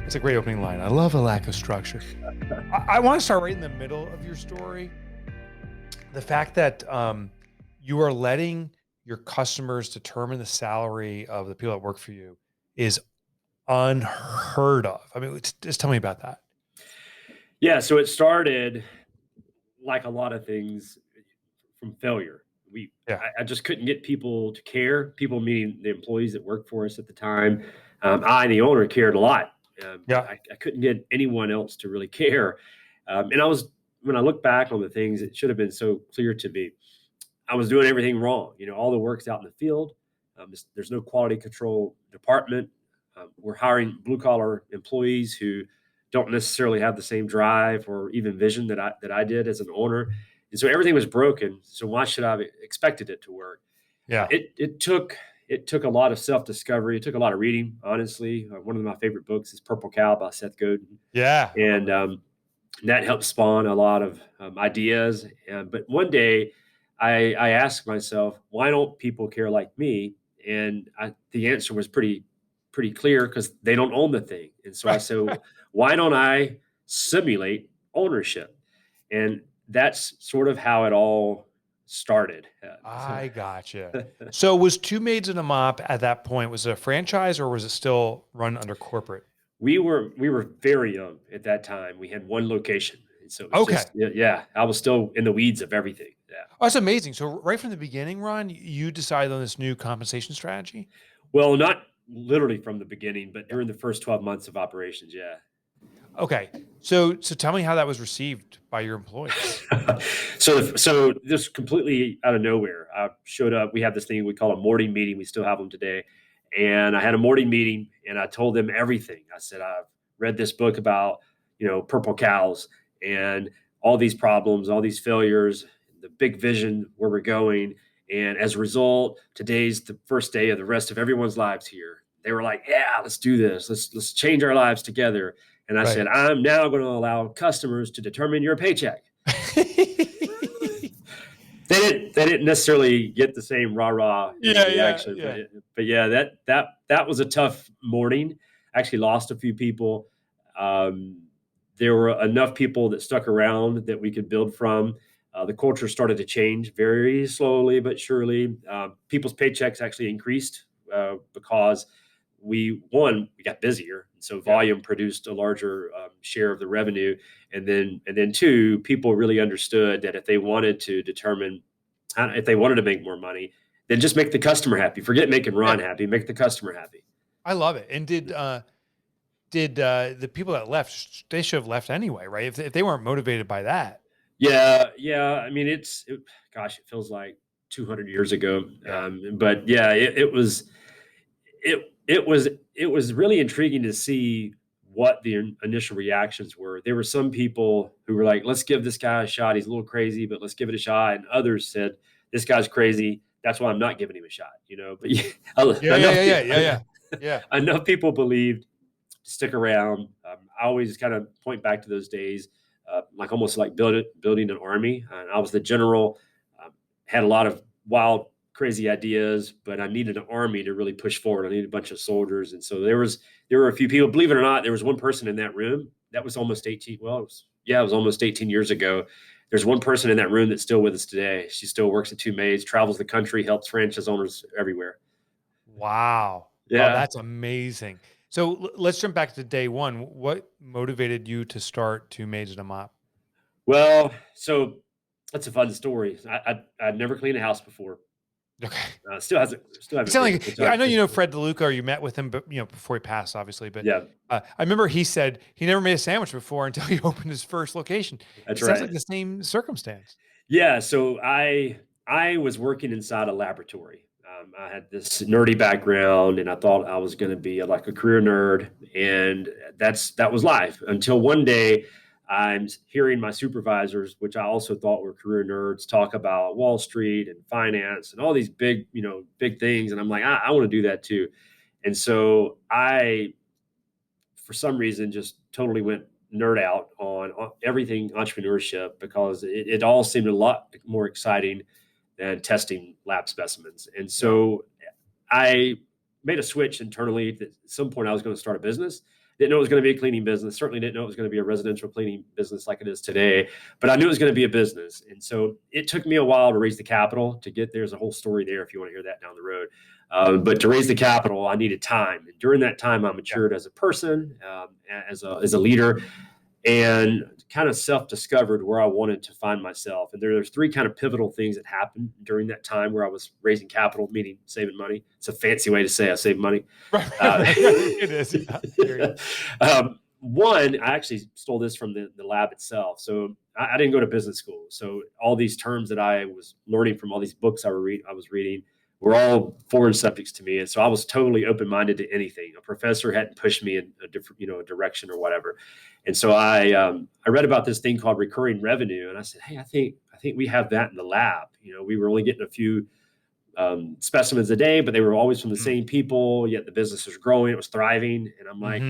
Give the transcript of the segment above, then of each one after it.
It's a great opening line. I love a lack of structure. I want to start right in the middle of your story. The fact that you are letting your customers determine the salary of the people that work for you is unheard of. I mean, just tell me about that. Yeah, so it started like a lot of things from failure. Yeah. I just couldn't get people to care. People, meaning the employees that worked for us at the time. I, the owner, cared a lot. But Yeah. I couldn't get anyone else to really care. And when I look back on the things, it should have been so clear to me. I was doing everything wrong. All the work's out in the field. There's no quality control department. We're hiring blue collar employees who don't necessarily have the same drive or even vision that I did as an owner. And so everything was broken. So why should I have expected it to work? Yeah. It took a lot of self discovery. It took a lot of reading. Honestly, one of my favorite books is Purple Cow by Seth Godin. Yeah. And that helped spawn a lot of ideas. But one day, I asked myself, why don't people care like me? And the answer was pretty clear, because they don't own the thing. And so I said, why don't I simulate ownership? And that's sort of how it all started. I gotcha. So was Two Maids and a Mop at that point, was it a franchise or was it still run under corporate? We were very young at that time. We had one location. And so it was Okay. just, yeah, I was still in the weeds of everything. Yeah. Oh, that's amazing. So right from the beginning, Ron, you decided on this new compensation strategy? Well, not literally from the beginning, but during the first 12 months of operations. Yeah. Okay. So tell me how that was received by your employees. So this completely out of nowhere, I showed up. We have this thing we call a morning meeting. We still have them today. And I had a morning meeting and I told them everything. I said, I've read this book about, purple cows and all these problems, all these failures, the big vision where we're going. And as a result, today's the first day of the rest of everyone's lives here. They were like, yeah, let's do this. Let's change our lives together. And I said, I'm now going to allow customers to determine your paycheck. They didn't necessarily get the same rah-rah reaction. Yeah. But yeah, that was a tough morning. I actually lost a few people. There were enough people that stuck around that we could build from. The culture started to change very slowly but surely. People's paychecks actually increased because we got busier, and so volume produced a larger share of the revenue, and then two, people really understood that if they wanted to make more money, then just make the customer happy. Forget making Ron happy, make the customer happy. I love it. And did the people that left, they should have left anyway, right? If they weren't motivated by that. Yeah. I mean, it feels like 200 years ago. But yeah, it was really intriguing to see what the initial reactions were. There were some people who were like, let's give this guy a shot. He's a little crazy, but let's give it a shot. And others said, this guy's crazy. That's why I'm not giving him a shot, But yeah. Enough people believed to stick around. I always kind of point back to those days, like almost like building an army. And I was the general, had a lot of wild, crazy ideas, but I needed an army to really push forward. I needed a bunch of soldiers. And so there were a few people, believe it or not, there was one person in that room that was almost 18. Well, it was almost 18 years ago. There's one person in that room that's still with us today. She still works at Two Maids, travels the country, helps franchise owners everywhere. Wow. Yeah. Oh, that's amazing. So let's jump back to day one. What motivated you to start Two Maids and a Mop? Well, so that's a fun story. I'd never cleaned a house before. Okay. Still haven't. I know you know Fred DeLuca, or you met with him, but before he passed, obviously. But yeah, I remember he said he never made a sandwich before until he opened his first location. That's right. Sounds like the same circumstance. Yeah. So I was working inside a laboratory. I had this nerdy background, and I thought I was going to be like a career nerd, and that was life until one day. I'm hearing my supervisors, which I also thought were career nerds, talk about Wall Street and finance and all these big things. And I'm like, I want to do that too. And so I, for some reason, just totally went nerd out on everything entrepreneurship, because it all seemed a lot more exciting than testing lab specimens. And so I made a switch internally that at some point I was going to start a business. Didn't know it was going to be a cleaning business. Certainly didn't know it was going to be a residential cleaning business like it is today, but I knew it was going to be a business. And so it took me a while to raise the capital to get there. There's a whole story there if you want to hear that down the road. But to raise the capital, I needed time. And during that time, I matured as a person, as a leader, and kind of self-discovered where I wanted to find myself. And there's three kind of pivotal things that happened during that time where I was raising capital, meaning saving money. It's a fancy way to say I saved money. Right. It is. Yeah. One, I actually stole this from the lab itself. So I didn't go to business school. So all these terms that I was learning from all these books I was reading were all foreign subjects to me. And so I was totally open-minded to anything. A professor hadn't pushed me in a different, a direction or whatever. And so I read about this thing called recurring revenue. And I said, hey, I think we have that in the lab. We were only getting a few specimens a day, but they were always from the same people, yet the business was growing, it was thriving. And I'm like,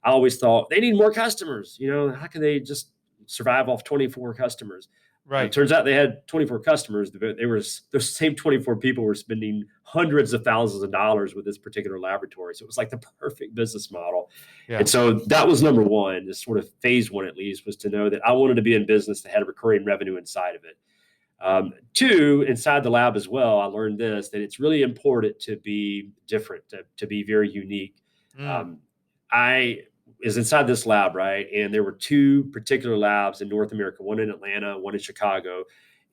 I always thought they need more customers. How can they just survive off 24 customers? Right. It turns out they had 24 customers. Those same 24 people were spending hundreds of thousands of dollars with this particular laboratory. So it was like the perfect business model. Yeah. And so that was number one, this sort of phase one, at least, was to know that I wanted to be in business that had a recurring revenue inside of it. Two, inside the lab as well, I learned this, that it's really important to be different, to be very unique. I is inside this lab, right? And there were two particular labs in North America, one in Atlanta, one in Chicago.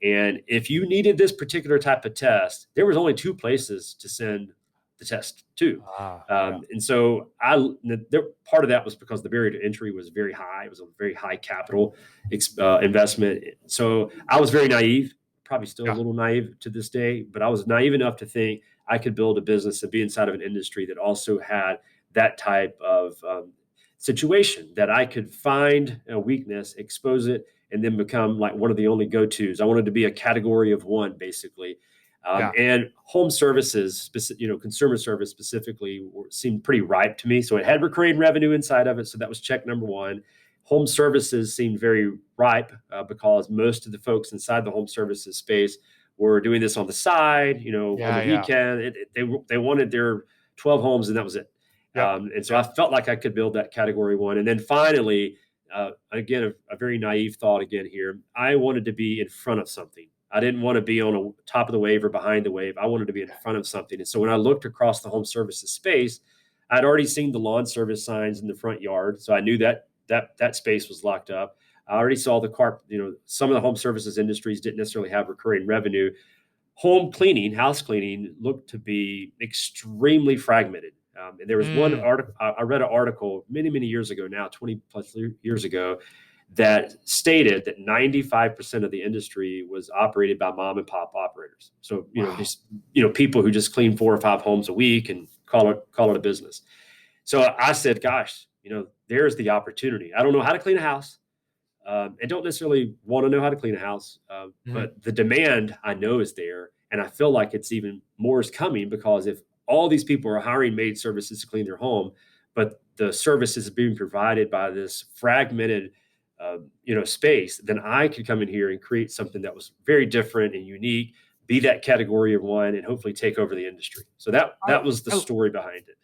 And if you needed this particular type of test, there was only two places to send the test to. And so part of that was because the barrier to entry was very high. It was a very high capital investment. So I was very naive, probably still a little naive to this day, but I was naive enough to think I could build a business and be inside of an industry that also had that type of situation, that I could find a weakness, expose it, and then become like one of the only go-tos. I wanted to be a category of one, basically. And home services, consumer service specifically, seemed pretty ripe to me. So it had recurring revenue inside of it. So that was check number one. Home services seemed very ripe because most of the folks inside the home services space were doing this on the side, on the weekend. They wanted their 12 homes and that was it. And so I felt like I could build that category one. And then finally, again, a very naive thought again here. I wanted to be in front of something. I didn't want to be on a top of the wave or behind the wave. I wanted to be in front of something. And so when I looked across the home services space, I'd already seen the lawn service signs in the front yard. So I knew that space was locked up. I already saw some of the home services industries didn't necessarily have recurring revenue. Home cleaning, house cleaning, looked to be extremely fragmented. And there was one article, I read an article many, many years ago now, 20 plus years ago, that stated that 95% of the industry was operated by mom and pop operators. So, people who just clean 4 or 5 homes a week and call it a business. So I said, gosh, there's the opportunity. I don't know how to clean a house. I don't necessarily want to know how to clean a house, but the demand I know is there. And I feel like it's even more is coming, because if all these people are hiring maid services to clean their home, but the service is being provided by this fragmented, space, then I could come in here and create something that was very different and unique, be that category of one, and hopefully take over the industry. So that was the story behind it.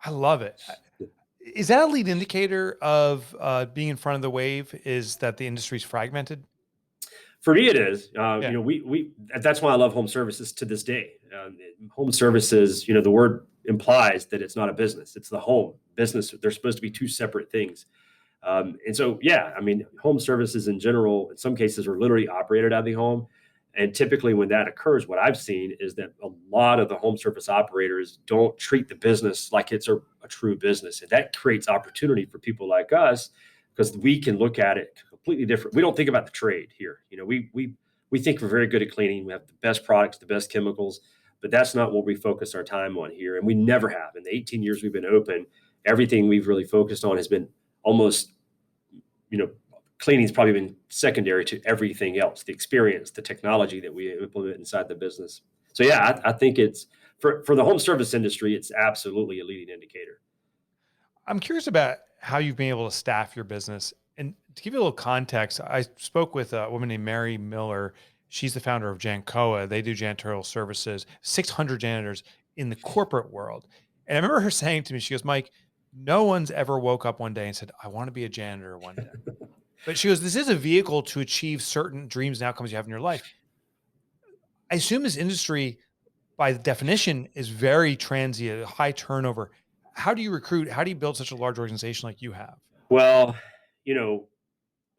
I love it. Is that a lead indicator of being in front of the wave, is that the industry's fragmented? For me, it is. That's why I love home services to this day. Home services, the word implies that it's not a business; it's the home business. They're supposed to be two separate things. And so, home services in general, in some cases, are literally operated out of the home. And typically, when that occurs, what I've seen is that a lot of the home service operators don't treat the business like it's a true business, and that creates opportunity for people like us, because we can look at it completely different. We don't think about the trade here. We think we're very good at cleaning. We have the best products, the best chemicals, but that's not what we focus our time on here. And we never have. In the 18 years we've been open, everything we've really focused on has been almost, cleaning's probably been secondary to everything else, the experience, the technology that we implement inside the business. So yeah, I think it's for the home service industry, it's absolutely a leading indicator. I'm curious about how you've been able to staff your business. And to give you a little context, I spoke with a woman named Mary Miller. She's the founder of Jancoa. They do janitorial services, 600 janitors in the corporate world. And I remember her saying to me, she goes, Mike, no one's ever woke up one day and said, I want to be a janitor one day. But she goes, this is a vehicle to achieve certain dreams and outcomes you have in your life. I assume this industry, by definition, is very transient, high turnover. How do you recruit? How do you build such a large organization like you have? Well, you know,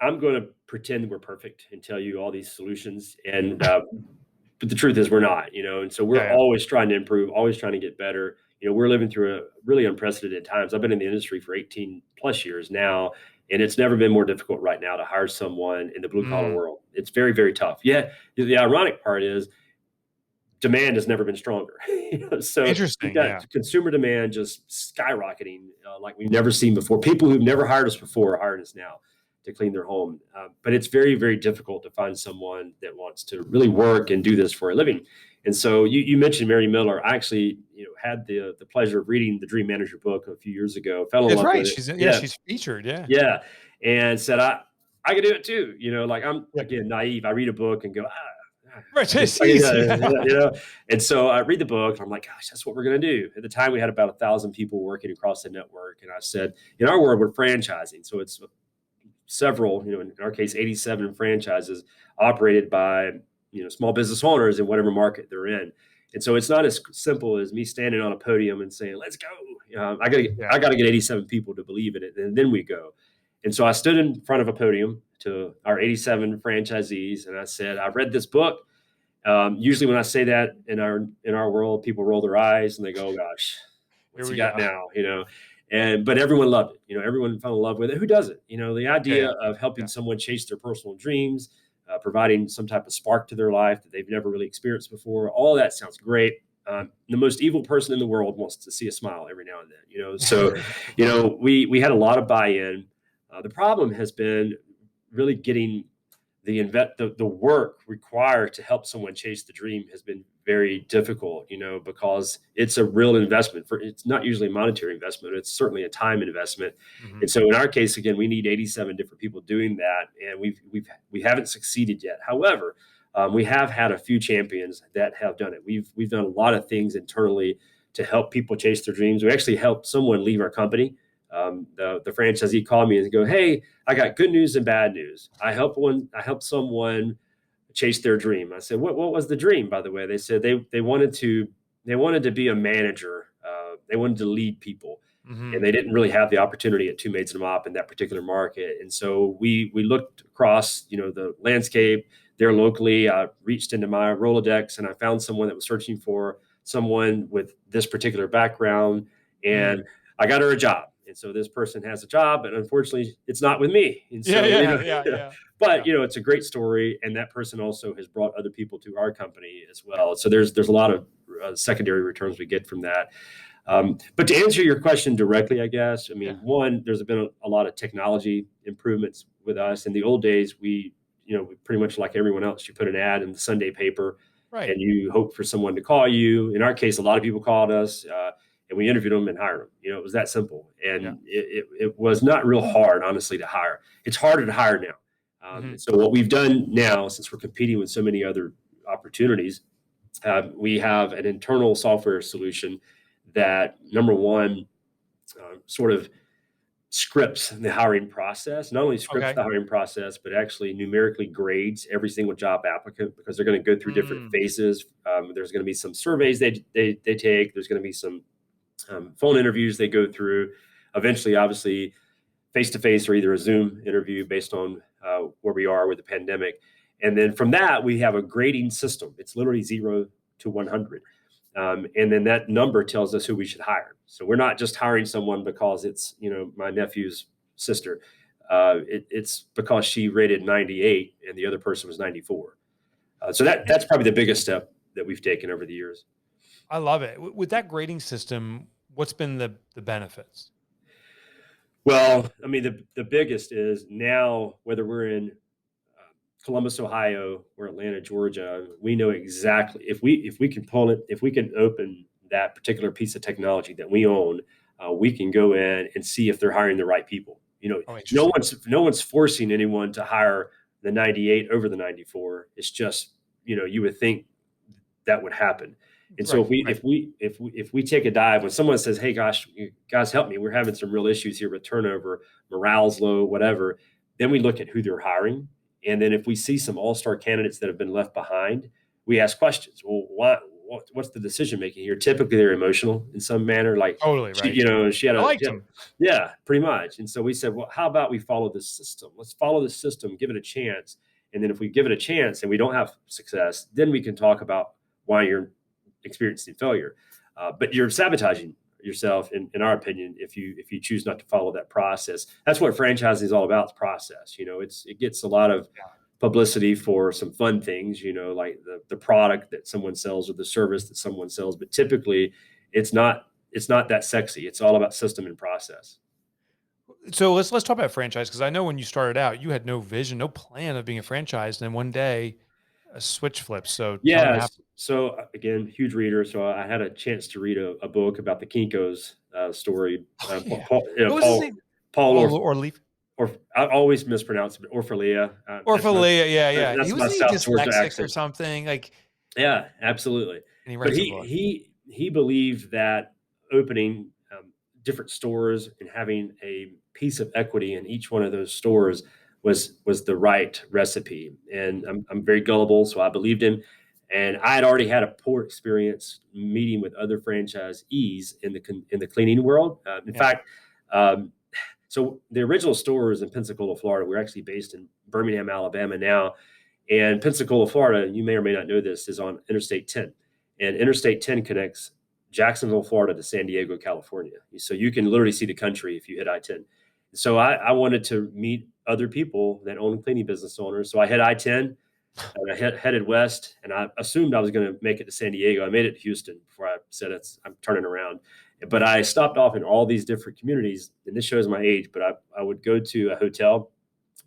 I'm going to pretend we're perfect and tell you all these solutions, and but the truth is we're not. And so we're Yeah, always trying to improve, always trying to get better. We're living through a really unprecedented times. I've been in the industry for 18 plus years now, and it's never been more difficult right now to hire someone in the blue collar Mm, world. It's very, very tough. Yeah, the ironic part is demand has never been stronger. So you've interesting. Yeah. got consumer demand just skyrocketing like we've never seen before. People who've never hired us before are hiring us now to clean their home. But it's very, very difficult to find someone that wants to really work and do this for a living. And so you mentioned Mary Miller. I actually, had the pleasure of reading the Dream Manager book a few years ago. Fell in That's love right. with it. Yeah, Yeah, she's featured. Yeah. yeah, and said I could do it too. Like I'm Yeah. again naive. I read a book and go Right. I It's can, easy. and so I read the book and I'm like, gosh, that's what we're going to do. At the time, we had about 1,000 people working across the network. And I said, in our world, we're franchising. So it's several, in our case, 87 franchises operated by, small business owners in whatever market they're in. And so it's not as simple as me standing on a podium and saying, let's go. Yeah. I got to get 87 people to believe in it. And then we go. And so I stood in front of a podium to our 87 franchisees. And I said, I've read this book. Usually when I say that in our world, people roll their eyes and they go, oh, gosh, Here what's he we got go. now? But everyone loved it. Everyone fell in love with it. Who doesn't? The Yeah. idea Yeah. of helping Yeah. someone chase their personal dreams, providing some type of spark to their life that they've never really experienced before. All that sounds great. The most evil person in the world wants to see a smile every now and then. So, we had a lot of buy-in. The problem has been really getting the work required to help someone chase the dream has been very difficult, because it's a real investment. It's not usually a monetary investment. It's certainly a time investment. Mhm. And so in our case, again, we need 87 different people doing that. And we haven't succeeded yet. However, we have had a few champions that have done it. We've done a lot of things internally to help people chase their dreams. We actually helped someone leave our company. The franchisee called me and go, "Hey, I got good news and bad news. I helped someone chase their dream." I said, "What was the dream, by the way?" They said they wanted to be a manager. They wanted to lead people, and Mhm. they didn't really have the opportunity at Two Maids and a Mop in that particular market. And so we looked across, the landscape there locally. I reached into my Rolodex and I found someone that was searching for someone with this particular background, Mm. and I got her a job. And so this person has a job, but unfortunately, it's not with me. And Yeah. so, Yeah. Yeah. Yeah. but Yeah. it's a great story, and that person also has brought other people to our company as well. So there's a lot of secondary returns we get from that. But to answer your question directly, I guess, I mean, Yeah. one, there's been a lot of technology improvements with us. In the old days, we pretty much like everyone else, you put an ad in the Sunday paper Right. and you hope for someone to call you. In our case, a lot of people called us and we interviewed them and hired them. It was that simple. Yeah. And it was not real hard, honestly, to hire. It's harder to hire now. Mhm. So what we've done now, since we're competing with so many other opportunities, we have an internal software solution that, number one, sort of scripts the hiring process. Not only scripts Okay. the hiring process, but actually numerically grades every single job applicant, because they're going to go through different Mm. phases. There's going to be some surveys they take. There's going to be some phone interviews they go through. Eventually, obviously, face to face or either a Zoom interview based on where we are with the pandemic. And then from that, we have a grading system. It's literally 0 to 100. And then that number tells us who we should hire. So we're not just hiring someone because it's, my nephew's sister. It's because she rated 98 and the other person was 94. So that's probably the biggest step that we've taken over the years. I love it. With that grading system, what's been the benefits? Well, I mean, the biggest is now, whether we're in Columbus, Ohio, or Atlanta, Georgia, we know exactly if we can pull it, if we can open that particular piece of technology that we own, we can go in and see if they're hiring the right people. Oh, No interesting. one's forcing anyone to hire the 98 over the 94. It's just, you would think that would happen. And so Right. Right. if we take a dive, when someone says, "Hey, gosh, you guys, help me, we're having some real issues here with turnover, morale's low, whatever," then we look at who they're hiring, and then if we see some all-star candidates that have been left behind, we ask questions. Well, what's the decision making here? Typically, they're emotional in some manner. Like Totally. she, Right. I liked him. yeah, pretty much. And so we said, well, how about we follow this system? Let's follow the system, give it a chance. And then if we give it a chance and we don't have success, then we can talk about why you're experiencing failure. But you're sabotaging yourself, in our opinion, if you choose not to follow that process. That's what franchising is all about, is process. It gets a lot of publicity for some fun things, like the product that someone sells or the service that someone sells. But typically it's not that sexy. It's all about system and process. So let's talk about franchise, because I know when you started out, you had no vision, no plan of being a franchise, and then one day a switch flips. So tell me what happened. So again, huge reader. So I had a chance to read a book about the Kinko's story. Yeah. Paul, What was his name? Paul or Leaf. or I always mispronounce it, Orphalia. Orphalia, yeah. That's He my was South Georgia dyslexic accent. or something. Like, Yeah, absolutely. and he But writes a book. he believed that opening different stores and having a piece of equity in each one of those stores was the right recipe. And I'm very gullible, so I believed him. And I had already had a poor experience meeting with other franchisees in the cleaning world. In fact, so the original stores in Pensacola, Florida, we're actually based in Birmingham, Alabama now. And Pensacola, Florida, you may or may not know this, is on Interstate 10. And Interstate 10 connects Jacksonville, Florida to San Diego, California. So you can literally see the country if you hit I-10. So I wanted to meet other people that own cleaning business owners. So I hit I-10 and I headed west, and I assumed I was going to make it to San Diego. I made it to Houston before I said I'm turning around. But I stopped off in all these different communities, and this shows my age, but I would go to a hotel,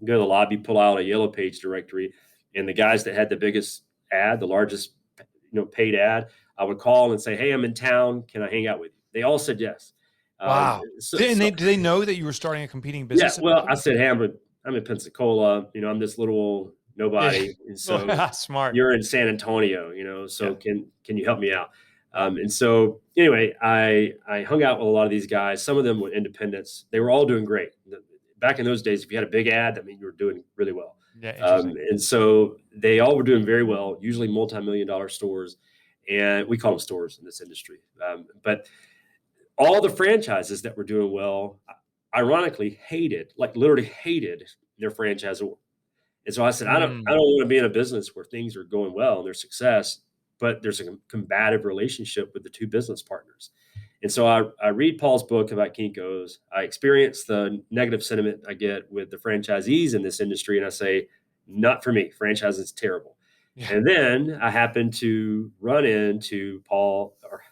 go to the lobby, pull out a yellow page directory, and the guys that had the biggest ad, the largest paid ad, I would call and say, "Hey, I'm in town. Can I hang out with you?" They all said yes. Wow. Did they know that you were starting a competing business? Yeah. Well, I said, "Hey, I'm in Pensacola. I'm this little nobody, and so smart. You're in San Antonio. So can you help me out?" And so anyway, I hung out with a lot of these guys. Some of them were independents. They were all doing great. Back in those days, if you had a big ad, that meant you were doing really well. Yeah, and so they all were doing very well, usually multi-million-dollar stores. And we call them stores in this industry. But all the franchises that were doing well, ironically, literally hated their franchisor. And so I said, I don't want to be in a business where things are going well and there's success, but there's a combative relationship with the two business partners. And so I read Paul's book about Kinko's. I experience the negative sentiment I get with the franchisees in this industry, and I say, not for me. Franchising is terrible. Yeah. And then I happened to run into Paul, or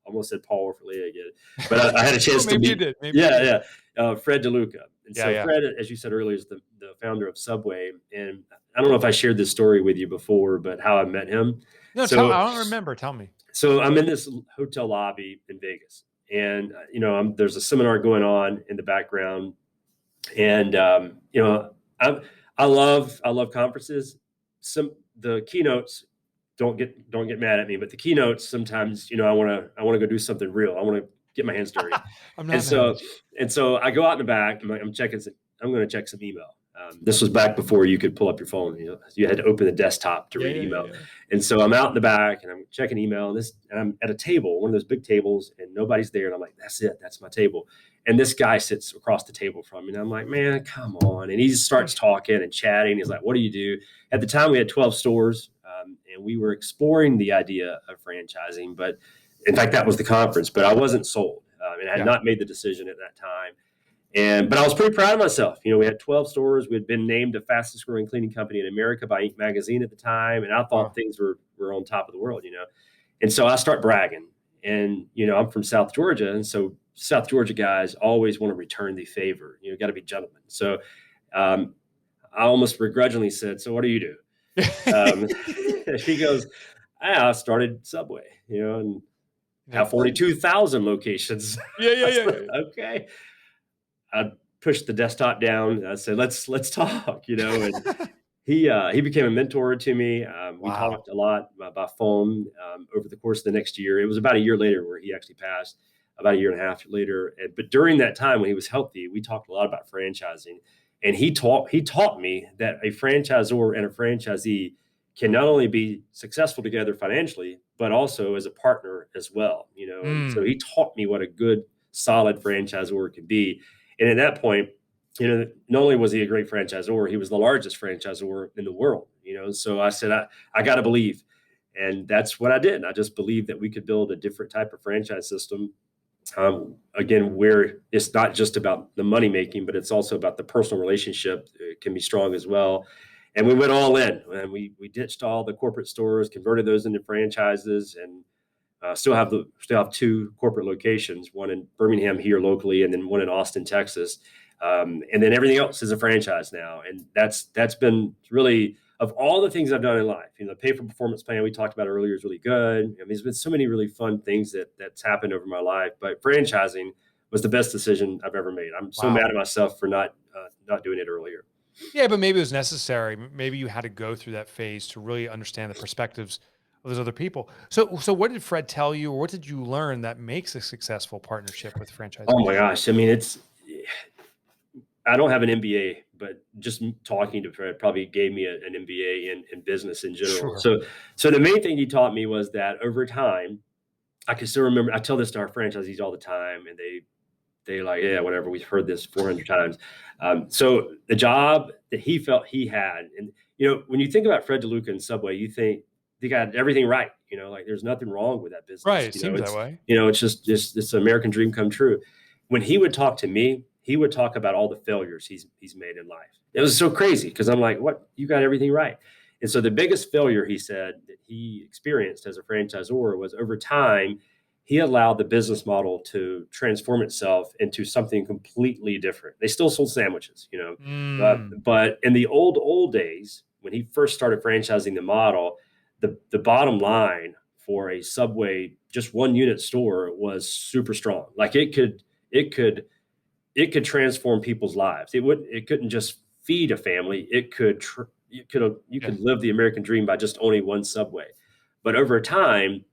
almost said Paul Orphalia again, but I had a chance to meet. Fred DeLuca. And so Fred, as you said earlier, is the founder of Subway. And I don't know if I shared this story with you before, but how I met him. No, I don't remember. Tell me. So I'm in this hotel lobby in Vegas, and there's a seminar going on in the background, and I love conferences. The keynotes, don't get mad at me, but the keynotes sometimes, I want to go do something real. I want to get my hands dirty. And so I go out in the back. I'm going to check some email. This was back before you could pull up your phone. You had to open the desktop to read email. Yeah. And so I'm out in the back and I'm checking email, and I'm at a table, one of those big tables, and nobody's there. And I'm like, that's it. That's my table. And this guy sits across the table from me. And I'm like, man, come on. And he starts talking and chatting. He's like, what do you do? At the time we had 12 stores, and we were exploring the idea of franchising. But in fact, that was the conference, but I wasn't sold. And I had not made the decision at that time. But I was pretty proud of myself. We had 12 stores. We had been named the fastest growing cleaning company in America by Inc. magazine at the time. And I thought things were on top of the world, And so I start bragging. And, I'm from South Georgia. And so South Georgia guys always want to return the favor. Got to be gentlemen. So I almost begrudgingly said, so what do you do? She goes, I started Subway, and have 42,000 locations. Yeah. Okay. I pushed the desktop down. And I said, let's talk, and he became a mentor to me. We Wow. talked a lot by phone over the course of the next year. It was about a year later where he actually passed, about a year and a half later. But during that time when he was healthy, we talked a lot about franchising, and he taught me that a franchisor and a franchisee can not only be successful together financially, but also as a partner as well. And so Mm. he taught me what a good, solid franchisor could be. And at that point, not only was he a great franchisor, he was the largest franchisor in the world. So I said, I got to believe. And that's what I did. I just believed that we could build a different type of franchise system. Again, where it's not just about the money making, but it's also about the personal relationship. It can be strong as well. And we went all in, and we ditched all the corporate stores, converted those into franchises, and still have two corporate locations, one in Birmingham here locally, and then one in Austin, Texas. And then everything else is a franchise now. And that's been really, of all the things I've done in life, the pay for performance plan we talked about earlier is really good. I mean, there's been so many really fun things that's happened over my life, but franchising was the best decision I've ever made. I'm so Wow. mad at myself for not doing it earlier. Yeah, but maybe it was necessary. Maybe you had to go through that phase to really understand the perspectives of those other people. So what did Fred tell you, or what did you learn that makes a successful partnership with Oh franchisees? my gosh. I mean, I don't have an MBA, but just talking to Fred probably gave me an MBA in business in general. Sure. So the main thing he taught me was that over time, I can still remember. I tell this to our franchisees all the time, and they like, yeah, whatever. We've heard this 400 times. So the job that he felt he had, and when you think about Fred DeLuca and Subway, you think they got everything right. Like there's nothing wrong with that business. Right. It seems that way. It's just it's an American dream come true. When he would talk to me, he would talk about all the failures he's made in life. It was so crazy because I'm like, what? You got everything right. And so the biggest failure he said that he experienced as a franchisor was over time, he allowed the business model to transform itself into something completely different. They still sold sandwiches, Mm. but in the old days, when he first started franchising the model, the bottom line for a Subway just one unit store was super strong. Like it could transform people's lives. It couldn't just feed a family. You Yeah. could live the American dream by just owning one Subway. But over time,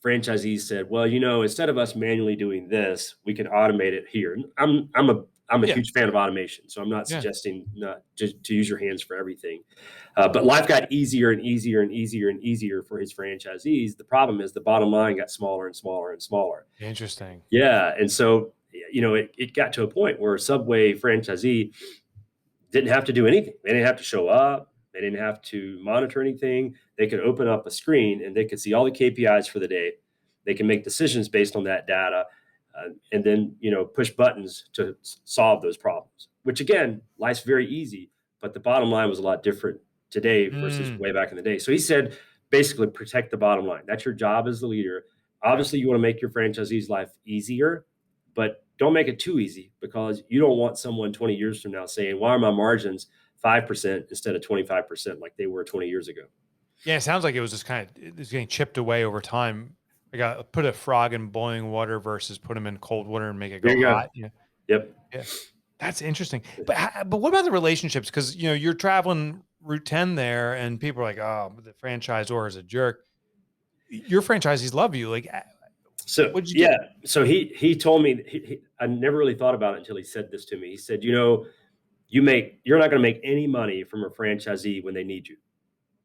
franchisees said, well, instead of us manually doing this, we can automate it here. I'm a Yeah. huge fan of automation, so I'm not Yeah. suggesting not to use your hands for everything. But life got easier and easier and easier and easier for his franchisees. The problem is the bottom line got smaller and smaller and smaller. Interesting. Yeah, and so it got to a point where a Subway franchisee didn't have to do anything. They didn't have to show up. They didn't have to monitor anything. They could open up a screen and they could see all the KPIs for the day. They can make decisions based on that data, and then push buttons to solve those problems. Which again, life's very easy, but the bottom line was a lot different today versus Mm. way back in the day. So he said, basically, protect the bottom line. That's your job as the leader. Yeah. Obviously, you want to make your franchisee's life easier, but don't make it too easy because you don't want someone 20 years from now saying, why are my margins 5% instead of 25% like they were 20 years ago? Yeah. It sounds like it was just it was getting chipped away over time. I got put a frog in boiling water versus put him in cold water and make it There go you go. hot. Yeah. Yep. Yeah. That's interesting. But what about the relationships? Because you're traveling Route 10 there, and people are like, "Oh, the franchisor is a jerk." Your franchisees love you. Like, So what'd you do? yeah, so he told me I never really thought about it until he said this to me. He said, you're not going to make any money from a franchisee when they need you.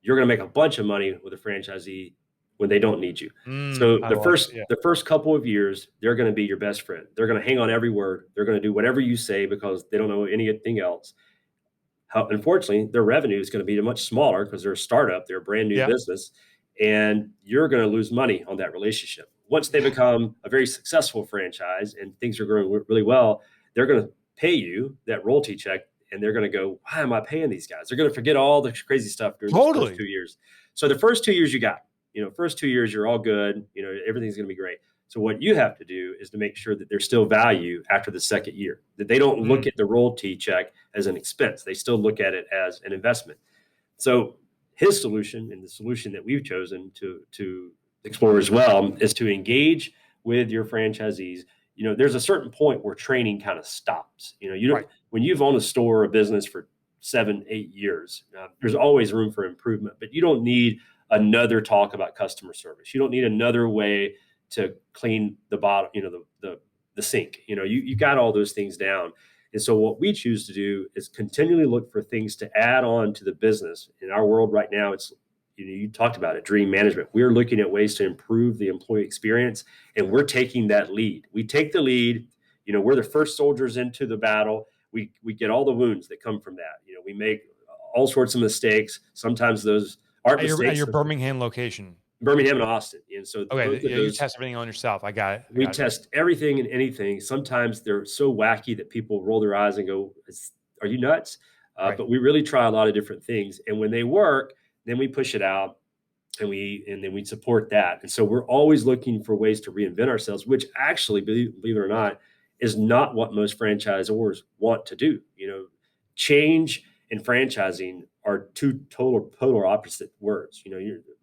You're going to make a bunch of money with a franchisee when they don't need you. So I the like it. first Yeah. the first couple of years, they're going to be your best friend. They're going to hang on every word. They're going to do whatever you say because they don't know anything else. Unfortunately, their revenue is going to be much smaller because they're a startup, they're a brand new Yeah. business, and you're going to lose money on that relationship. Once they become a very successful franchise and things are growing really well, they're going to pay you that royalty check, and they're going to go, "Why am I paying these guys?" They're going to forget all the crazy stuff during those first Totally. 2 years. So the first 2 years you got, first 2 years you're all good. Everything's going to be great. So what you have to do is to make sure that there's still value after the second year, that they don't look Mm. at the royalty check as an expense. They still look at it as an investment. So his solution, and the solution that we've chosen to explore as well, is to engage with your franchisees. There's a certain point where training kind of stops. You don't Right. when you've owned a store or a business for 7, 8 years. There's always room for improvement, but you don't need another talk about customer service. You don't need another way to clean the bottom, the sink. You got all those things down. And so what we choose to do is continually look for things to add on to the business. In our world right now, it's, you talked about it, dream management. We're looking at ways to improve the employee experience, and we're taking that lead. We take the lead. We're the first soldiers into the battle. We get all the wounds that come from that. We make all sorts of mistakes. Sometimes those aren't mistakes. At your Birmingham location. Birmingham and Austin. And so you test everything on yourself. I got it. We test everything and anything. Sometimes they're so wacky that people roll their eyes and go, "Are you nuts?" Right. But we really try a lot of different things. And when they work, then we push it out and then we support that. And so we're always looking for ways to reinvent ourselves, which actually, believe it or not, is not what most franchisors want to do. Change and franchising are two total opposite words.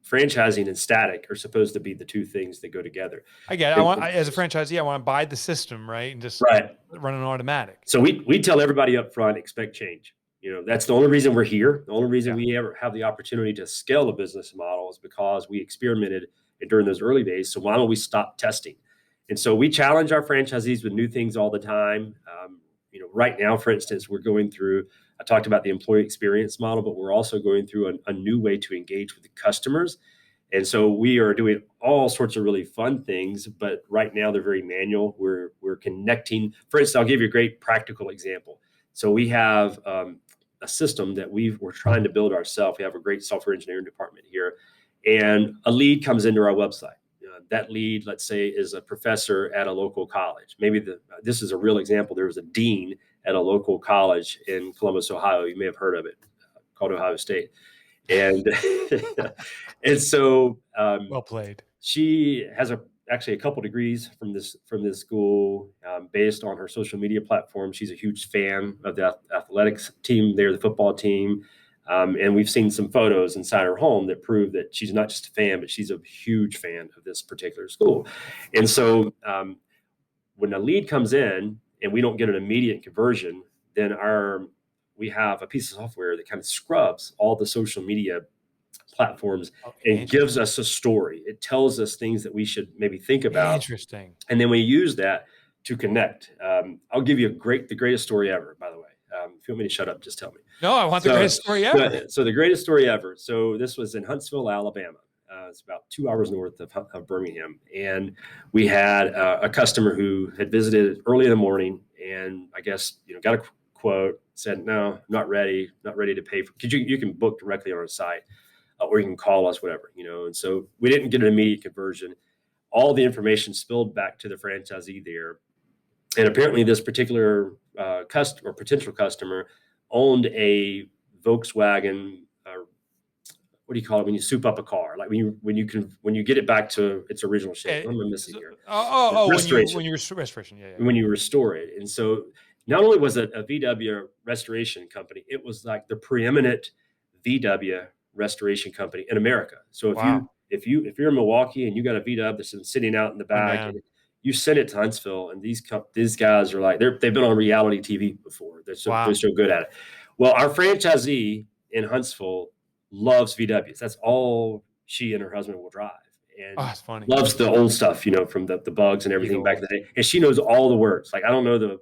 Franchising and static are supposed to be the two things that go together. I get it. As a franchisee, I want to buy the system, right? And just run an automatic. So we tell everybody up front, expect change. That's the only reason we're here. The only reason we ever have the opportunity to scale the business model is because we experimented during those early days. So why don't we stop testing? And so we challenge our franchisees with new things all the time. Right now, for instance, we're going through, I talked about the employee experience model, but we're also going through a new way to engage with the customers. And so we are doing all sorts of really fun things, but right now they're very manual. We're connecting. For instance, I'll give you a great practical example. So we have a system that we're trying to build ourselves. We have a great software engineering department here, and a lead comes into our website. That lead, let's say, is a professor at a local college. Maybe this is a real example. There was a dean at a local college in Columbus, Ohio. You may have heard of it, called Ohio State. And and so well played. She has actually a couple degrees from this school based on her social media platform. She's a huge fan of the athletics team there, the football team. And we've seen some photos inside her home that prove that she's not just a fan, but she's a huge fan of this particular school. And so when a lead comes in and we don't get an immediate conversion, then we have a piece of software that kind of scrubs all the social media platforms and gives us a story. It tells us things that we should maybe think about. Interesting. And then we use that to connect. I'll give you the greatest story ever, by the way. If you want me to shut up, just tell me. No, I want the greatest story ever. So the greatest story ever. So this was in Huntsville, Alabama. It's about 2 hours north of Birmingham. And we had a customer who had visited early in the morning and I guess, got a quote, said, "No, not ready to pay for it. You can book directly on our site or you can call us, whatever, And so we didn't get an immediate conversion. All the information spilled back to the franchisee there. And apparently this particular customer or potential customer owned a Volkswagen, what do you call it when you soup up a car? Like when you get it back to its original shape. What am I missing here? Restoration. When you restoration, when you restore it. And so not only was it a VW restoration company, it was like the preeminent VW restoration company in America. So if you're in Milwaukee and you got a VW that's been sitting out in the back, and you send it to Huntsville, and these guys are like they've been on reality TV before. They're so good at it. Well, our franchisee in Huntsville loves VWs. That's all she and her husband will drive, and that's funny. Loves the old stuff, from the bugs and everything back in the day. And she knows all the words. Like I don't know the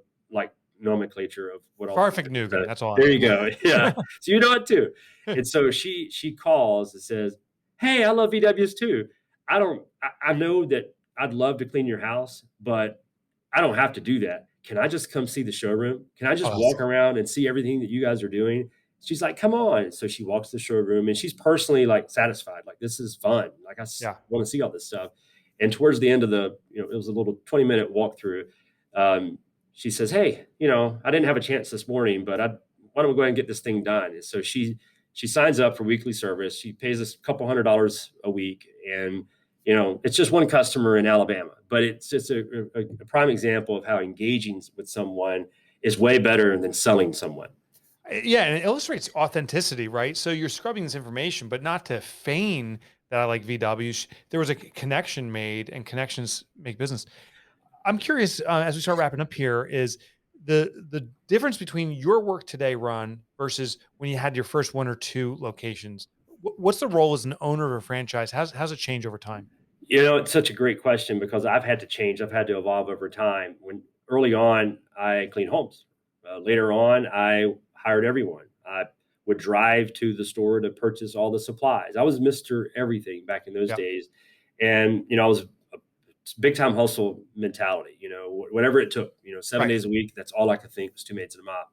nomenclature of what all. Farfignugan. That's all. There you go. Yeah, so you know it too. And so she calls and says, "Hey, I love VWs too. I know that I'd love to clean your house, but I don't have to do that. Can I just come see the showroom? Can I just walk around and see everything that you guys are doing?" She's like, "Come on." So she walks to the showroom and she's personally satisfied. Like, this is fun. Like I want to see all this stuff. And towards the end of it was a little 20-minute walkthrough. She says, "Hey, I didn't have a chance this morning, but why don't we go ahead and get this thing done?" And so she signs up for weekly service. She pays us a couple $100 a week. And, it's just one customer in Alabama, but it's just a prime example of how engaging with someone is way better than selling someone. Yeah. And it illustrates authenticity, right? So you're scrubbing this information, but not to feign that I like VWs. There was a connection made, and connections make business. I'm curious, as we start wrapping up here, is the difference between your work today, Ron, versus when you had your first 1 or 2 locations. What's the role as an owner of a franchise? How's it changed over time? It's such a great question because I've had to change. I've had to evolve over time. When early on, I cleaned homes. Later on, I hired everyone. I would drive to the store to purchase all the supplies. I was Mr. Everything back in those Yeah. days. And, I was a big time hustle mentality, whatever it took, 7 Right. days a week. That's all I could think was two maids and a mop.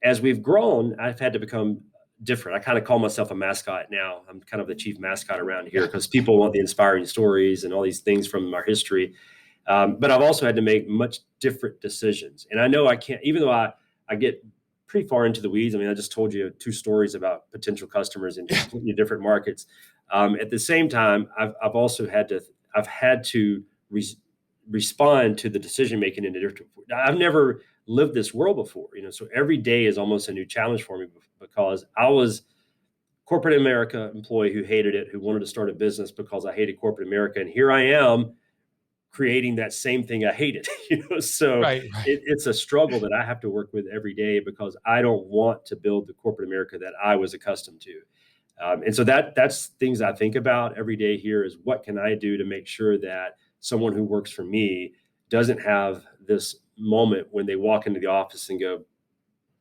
As we've grown, I've had to become different. I kind of call myself a mascot now. I'm kind of the chief mascot around here because people want the inspiring stories and all these things from our history. But I've also had to make much different decisions. And I know I can't, even though I get pretty far into the weeds. I mean, I just told you 2 stories about potential customers in completely different markets. At the same time, I've also had to respond to the decision making in a different. I've never lived this world before, so every day is almost a new challenge for me because I was corporate America employee who hated it, who wanted to start a business because I hated corporate America. And here I am creating that same thing I hated, so Right. it's a struggle that I have to work with every day because I don't want to build the corporate America that I was accustomed to. And so that's things I think about every day here is what can I do to make sure that someone who works for me doesn't have this moment when they walk into the office and go,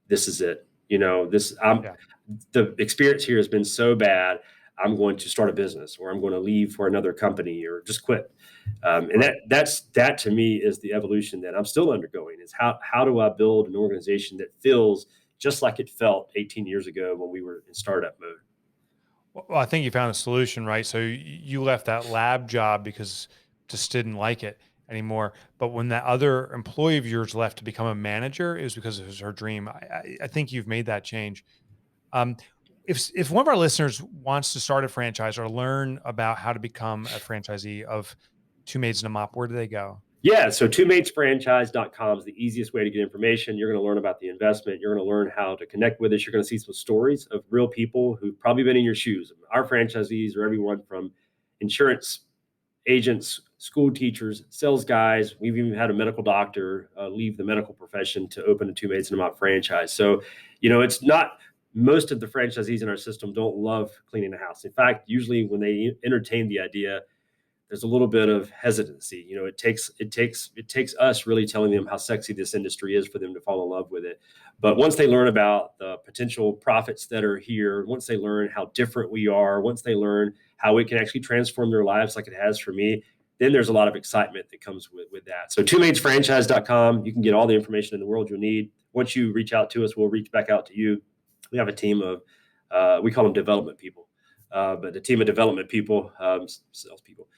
this is it. The experience here has been so bad. I'm going to start a business or I'm going to leave for another company or just quit. And that to me is the evolution that I'm still undergoing is how do I build an organization that feels just like it felt 18 years ago when we were in startup mode? Well, I think you found a solution, right? So you left that lab job because just didn't like it anymore. But when that other employee of yours left to become a manager, it was because it was her dream. I think you've made that change. Um, if one of our listeners wants to start a franchise or learn about how to become a franchisee of Two Maids and a Mop, where do they go? Yeah, so twomatesfranchise.com is the easiest way to get information. You're going to learn about the investment. You're going to learn how to connect with us. You're going to see some stories of real people who've probably been in your shoes. Our franchisees are everyone from insurance agents, school teachers, sales guys. We've even had a medical doctor leave the medical profession to open a Two Maids and a Mop franchise. So, it's not most of the franchisees in our system don't love cleaning the house. In fact, usually when they entertain the idea, there's a little bit of hesitancy. It takes us really telling them how sexy this industry is for them to fall in love with it. But once they learn about the potential profits that are here, once they learn how different we are, once they learn how it can actually transform their lives like it has for me, then there's a lot of excitement that comes with that. So twomatesfranchise.com, you can get all the information in the world you'll need. Once you reach out to us, we'll reach back out to you. We have a team of, we call them development people, but a team of development people, salespeople,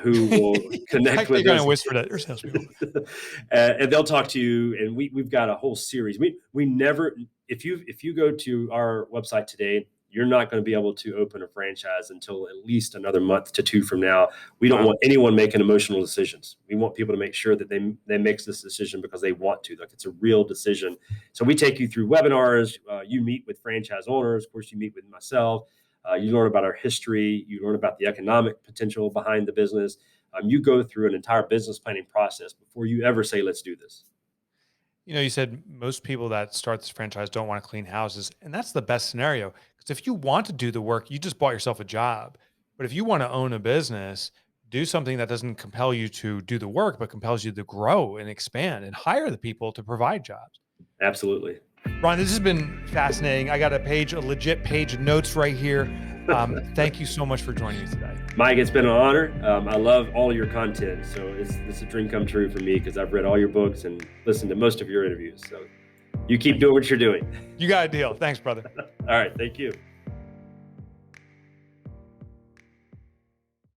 who will connect with us. You're going to whisper that. They're salespeople. And they'll talk to you. And we've got a whole series. We never, if you go to our website today, you're not going to be able to open a franchise until at least another month to 2 from now. We don't want anyone making emotional decisions. We want people to make sure that they make this decision because they want to. Like it's a real decision. So we take you through webinars. You meet with franchise owners. Of course, you meet with myself. You learn about our history. You learn about the economic potential behind the business. You go through an entire business planning process before you ever say, let's do this. You said most people that start this franchise don't want to clean houses. And that's the best scenario. Because if you want to do the work, you just bought yourself a job. But if you want to own a business, do something that doesn't compel you to do the work, but compels you to grow and expand and hire the people to provide jobs. Absolutely. Ron, this has been fascinating. I got a legit page of notes right here. Thank you so much for joining me today. Mike, it's been an honor. I love all your content. So it's a dream come true for me because I've read all your books and listened to most of your interviews. So you keep doing what you're doing. You got a deal. Thanks, brother. All right. Thank you.